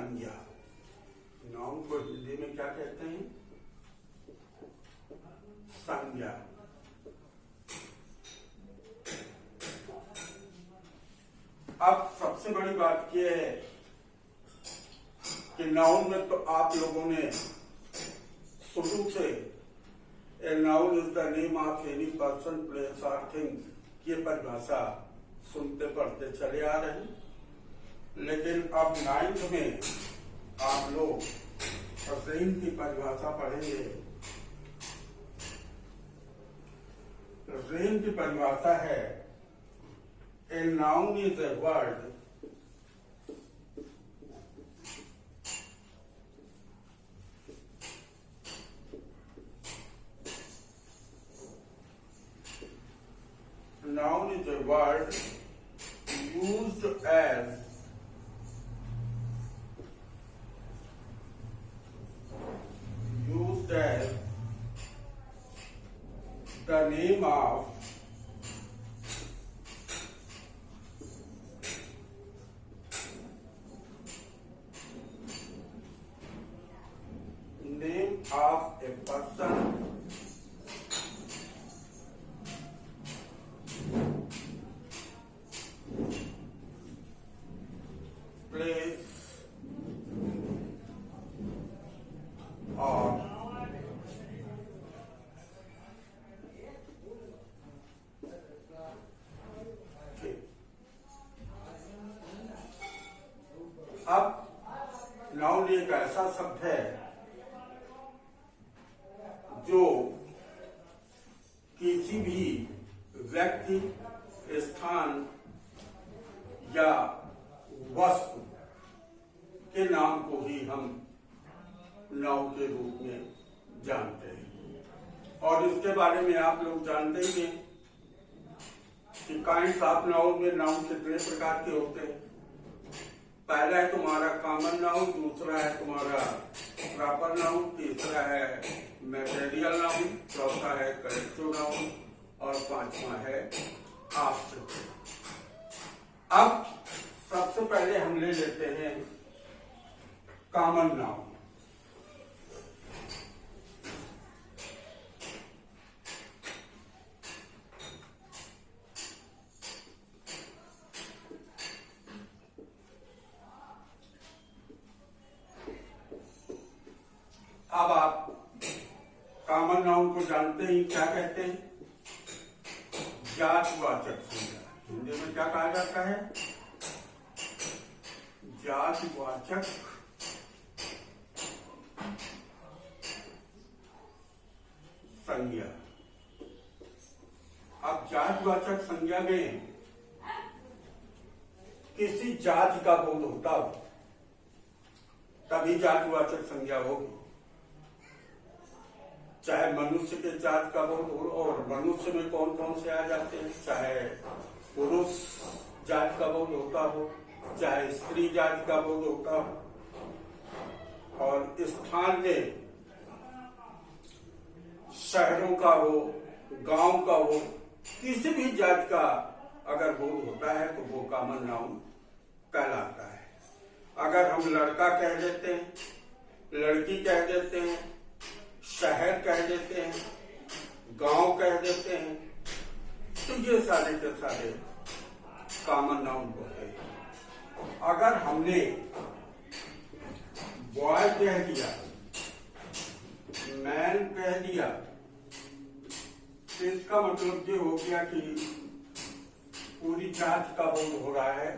संज्ञा। नाउन को हिंदी में क्या कहते हैं? संज्ञा। अब सबसे बड़ी बात यह है कि नाउन में तो आप लोगों ने शुरू से a noun is the name of any person, place और थिंग ये परिभाषा सुनते पढ़ते चले आ रहे हैं। लेकिन अब 9th में आप लोग रेन की परिभाषा पढ़ेंगे। रेन की परिभाषा है a noun is a word noun is a word used as the name of a person, place or अब नाउन एक ऐसा शब्द है जो किसी भी व्यक्ति, स्थान या वस्तु के नाम को ही हम नाउन के रूप में जानते हैं। और इसके बारे में आप लोग जानते ही हैं कि काइंड्स ऑफ नाउन में नाउन कितने प्रकार के होते हैं। पहला है तुम्हारा कॉमन नाउन, दूसरा है तुम्हारा प्रॉपर नाउन, तीसरा है मैटेरियल नाउन, चौथा है करेक्टिव नाउन और पांचवा है ऑब्जेक्ट। अब सबसे पहले हम ले लेते हैं कॉमन नाउन। अब आप कॉमन नाउन को जानते ही क्या कहते हैं? जातिवाचक संज्ञा। हिंदी में क्या कहा जाता है? जातिवाचक संज्ञा। अब जातिवाचक संज्ञा में किसी जाति का बोध होता हो तभी जातिवाचक संज्ञा होगी। चाहे मनुष्य के जात का बोध हो, और मनुष्य में कौन कौन से आ जाते हैं, चाहे पुरुष जात का बोध होता हो, चाहे स्त्री जात का बोध होता हो, और स्थान में शहरों का हो, गांव का हो, किसी भी जात का अगर बोध होता है तो वो कॉमन नाउन कहलाता है। अगर हम लड़का कह देते हैं, लड़की कह देते हैं, शहर कह देते हैं, गांव कह देते हैं, तो ये सारे के सारे कॉमन नाउन होते हैं। अगर हमने बॉय कह दिया, मैन कह दिया, तो इसका मतलब ये हो गया कि पूरी जात का बोध हो रहा है।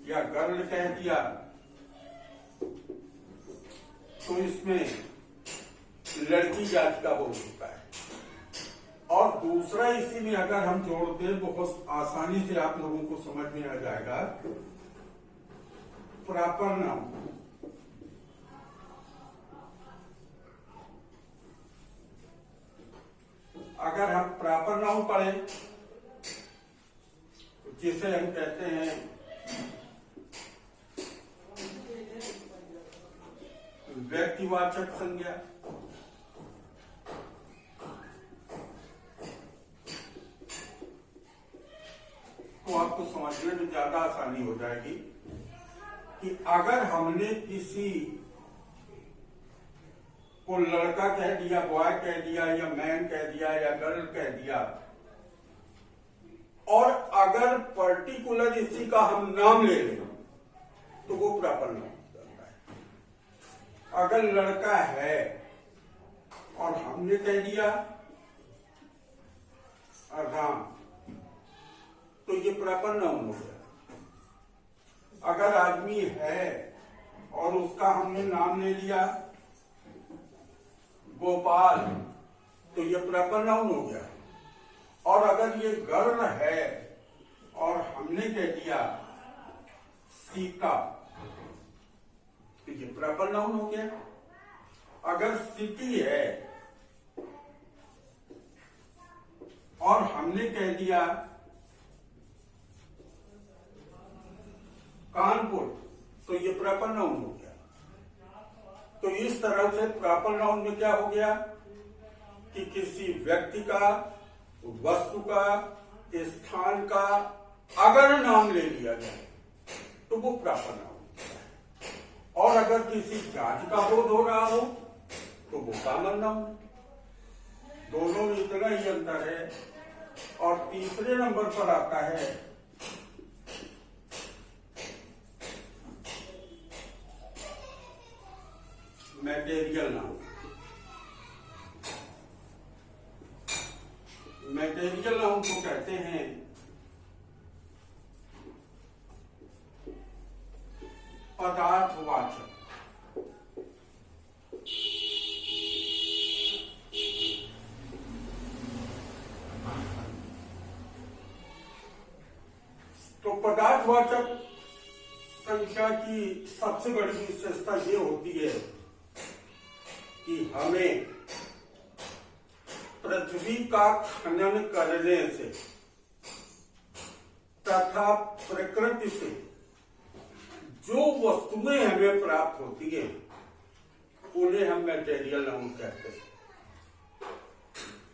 या गर्ल कह दिया तो इसमें लड़की जाति का बोध होता है। और दूसरा इसी में अगर हम जोड़ दें बहुत आसानी से आप लोगों को समझ में आ जाएगा, प्रॉपर नाउन। अगर हम प्रॉपर नाउन पढ़ें जिसे हम कहते हैं व्यक्तिवाचक संज्ञा, तो आपको समझने में ज्यादा आसानी हो जाएगी। कि अगर हमने किसी को लड़का कह दिया, बॉय कह दिया, या मैन कह दिया, या गर्ल कह दिया, और अगर पर्टिकुलर इसी का हम नाम ले लें तो वो प्रॉपर नाउन होता है। अगर लड़का है और हमने कह दिया राम, तो ये प्रॉपर नाउन हो गया। अगर आदमी है और उसका हमने नाम ले लिया गोपाल, तो ये प्रॉपर नाउन हो गया। और अगर ये गर्ल है और हमने कह दिया सीता, तो ये प्रॉपर नाउन हो गया। अगर सिटी है और हमने कह दिया कानपुर, तो ये प्रॉपर नाउन हो गया। तो इस तरह से प्रॉपर नाउन में क्या हो गया कि किसी व्यक्ति का, वस्तु का, स्थान का अगर नाम ले लिया जाए तो वो प्रॉपर नाउन। और अगर किसी जाति का बोध हो रहा हो तो वो कॉमन नाउन। दोनों में इतना ही अंतर है। और तीसरे नंबर पर आता है मैटेरियल नाउन। मैटेरियल नाउन को कहते हैं पदार्थवाचक। तो पदार्थवाचक संख्या की सबसे बड़ी विशेषता ये होती है कि हमें पृथ्वी का खनन करने से तथा प्रकृति से जो वस्तुएं हमें प्राप्त होती है उन्हें हम मैटेरियल नाउन कहते हैं।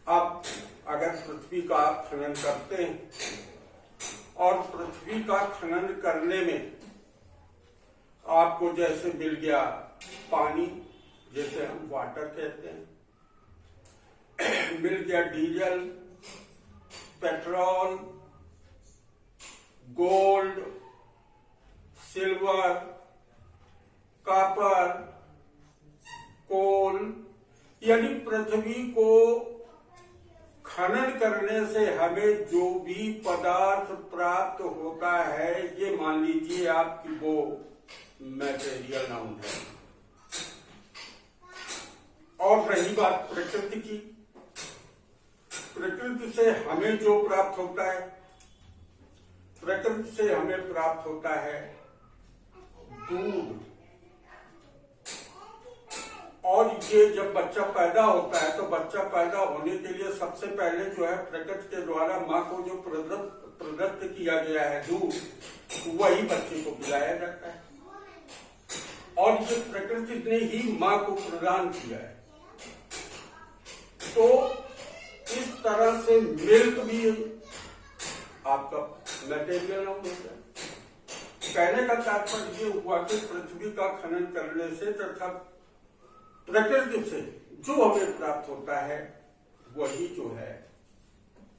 अब अगर पृथ्वी का आप खनन करते हैं और पृथ्वी का खनन करने में आपको जैसे मिल गया पानी, जैसे हम वाटर कहते हैं, मिल गया diesel, petrol, gold, silver, copper, coal, यानी पृथ्वी को खनन करने से हमें जो भी पदार्थ प्राप्त होता है, ये मान लीजिए आपकी वो मैटेरियल नाउन है। और रही बात प्रकृति की, प्रकृति से हमें जो प्राप्त होता है, प्रकृति से हमें प्राप्त होता है दूध। और ये जब बच्चा पैदा होता है तो बच्चा पैदा होने के लिए सबसे पहले जो है प्रकृति के द्वारा माँ को जो प्रदत्त किया गया है दूध, वही बच्चे को पिलाया जाता है। और ये प्रकृति ने ही माँ को प्रदान किया है। तो इस तरह से मिल्क भी आपका मैटेरियल नाउन होता है। कहने का तात्पर्य ये हुआ कि पृथ्वी का खनन करने से तथा प्रकृति से जो हमें प्राप्त होता है वही जो है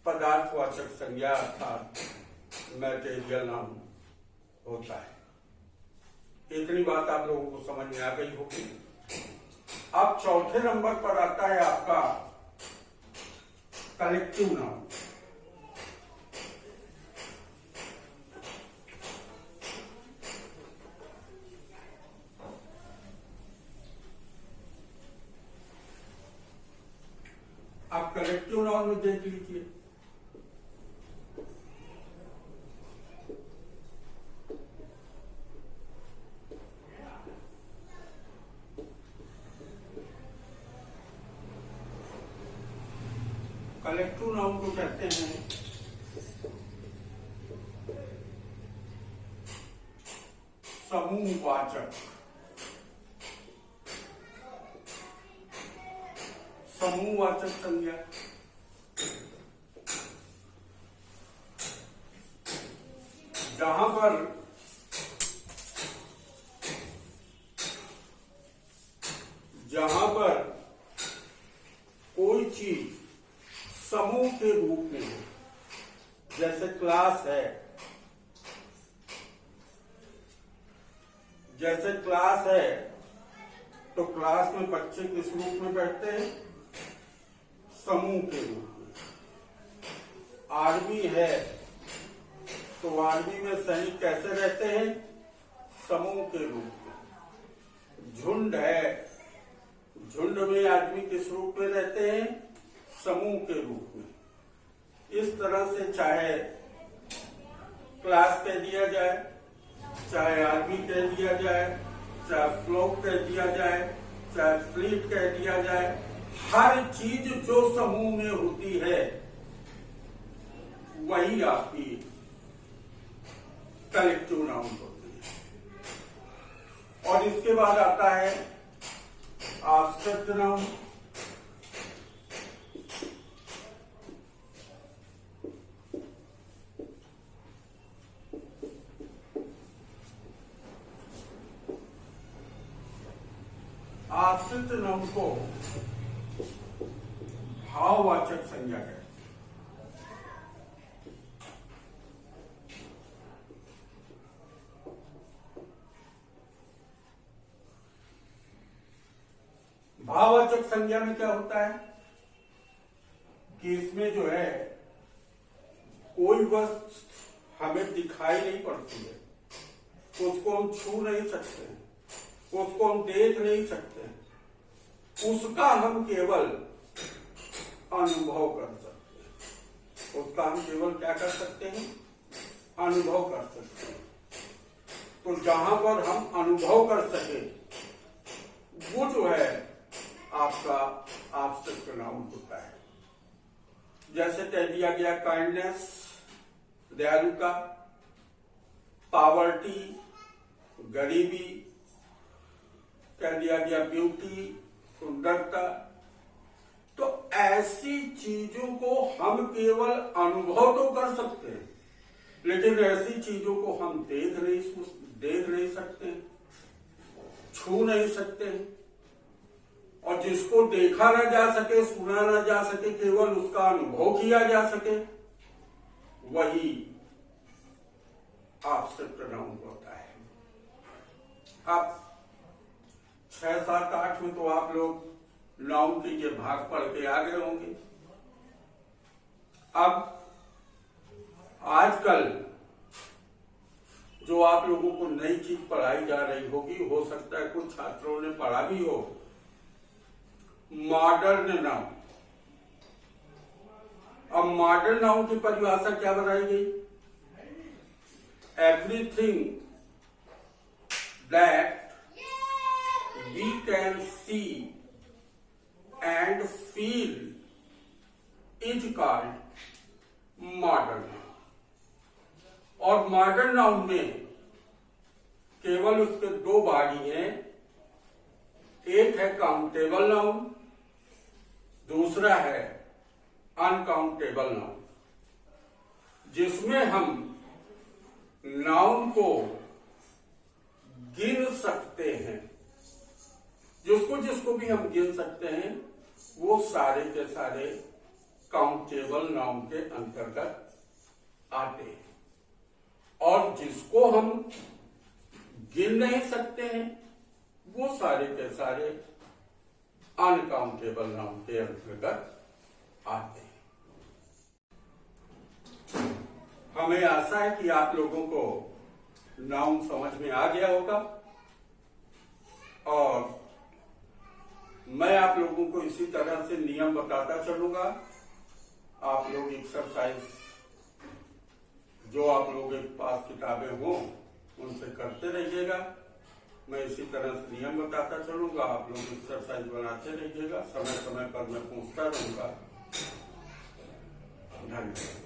पदार्थवाचक संज्ञा अर्थात मैटेरियल नाउन होता है। इतनी बात आप लोगों को समझ में आ गई होगी। अब चौथे नंबर पर आता है आपका कलेक्टिव नाउन। आप कलेक्टिव नाउन में देख लीजिए, कलेक्टिव नाउन को कहते हैं समूहवाचक। समूहवाचक संज्ञा जहां पर क्लास है, जैसे क्लास है तो क्लास में बच्चे किस रूप में बैठते हैं? समूह के रूप में। आर्मी है तो आर्मी में सैनिक कैसे रहते हैं? समूह के रूप में। झुंड है, झुंड में आदमी किस रूप में रहते हैं? समूह के रूप में। इस तरह से चाहे क्लास कह दिया जाए, चाहे आर्मी कह दिया जाए, चाहे फ्लोक कह दिया जाए, चाहे फ्लीट कह दिया जाए, हर चीज जो समूह में होती है वही आपकी कलेक्टिव नाउन होती है। और इसके बाद आता है एब्स्ट्रैक्ट नाउन। एब्स्ट्रैक्ट नाउन को भाववाचक संज्ञा कहते हैं। भाववाचक संज्ञा में क्या होता है कि इसमें जो है कोई वस्तु हमें दिखाई नहीं पड़ती है, उसको हम छू नहीं सकते, उसको हम देख नहीं सकते, उसका हम केवल अनुभव कर सकते हैं। उसका हम केवल क्या कर सकते हैं? अनुभव कर सकते हैं। तो जहां पर हम अनुभव कर सके वो जो है आपका एब्स्ट्रैक्ट नाउन होता है। जैसे कह दिया गया काइंडनेस, दयालुता, पावर्टी, गरीबी, कह दिया गया ब्यूटी, सुंदरता। तो ऐसी चीजों को हम केवल अनुभव तो कर सकते हैं, लेकिन ऐसी चीजों को हम देख नहीं सकते, छू नहीं सकते। और जिसको देखा ना जा सके, सुना ना जा सके, केवल उसका अनुभव किया जा सके, वही एब्स्ट्रैक्ट नाउन होता है। अब 6, 7, 8 में तो आप लोग नाउन के ये भाग पढ़ के आ गए होंगे। अब आजकल जो आप लोगों को नई चीज पढ़ाई जा रही होगी, हो सकता है कुछ छात्रों ने पढ़ा भी हो, मॉडर्न नाउन। अब मॉडर्न नाउन की परिभाषा क्या बनाई गई? Everything that we can see and feel is called modern noun। और मॉडर्न नाउन में केवल उसके दो भाग ही हैं, एक है काउंटेबल नाउन, दूसरा है अनकाउंटेबल नाउन, जिसमें हम नाउन को गिन सकते हैं। जिसको भी हम गिन सकते हैं वो सारे के सारे काउंटेबल नाउन के अंतर्गत आते हैं। और जिसको हम गिन नहीं सकते हैं वो सारे के सारे अनकाउंटेबल नाउन के अंतर्गत आते हैं। हमें आशा है कि आप लोगों को नाउन समझ में आ गया होगा, और मैं आप लोगों को इसी तरह से नियम बताता चलूंगा। आप लोग एक्सरसाइज जो आप लोगों के पास किताबें हो उनसे करते रहिएगा। मैं इसी तरह से नियम बताता चलूंगा, आप लोग एक्सरसाइज बनाते रहिएगा। समय समय पर मैं पूछता रहूंगा। धन्यवाद।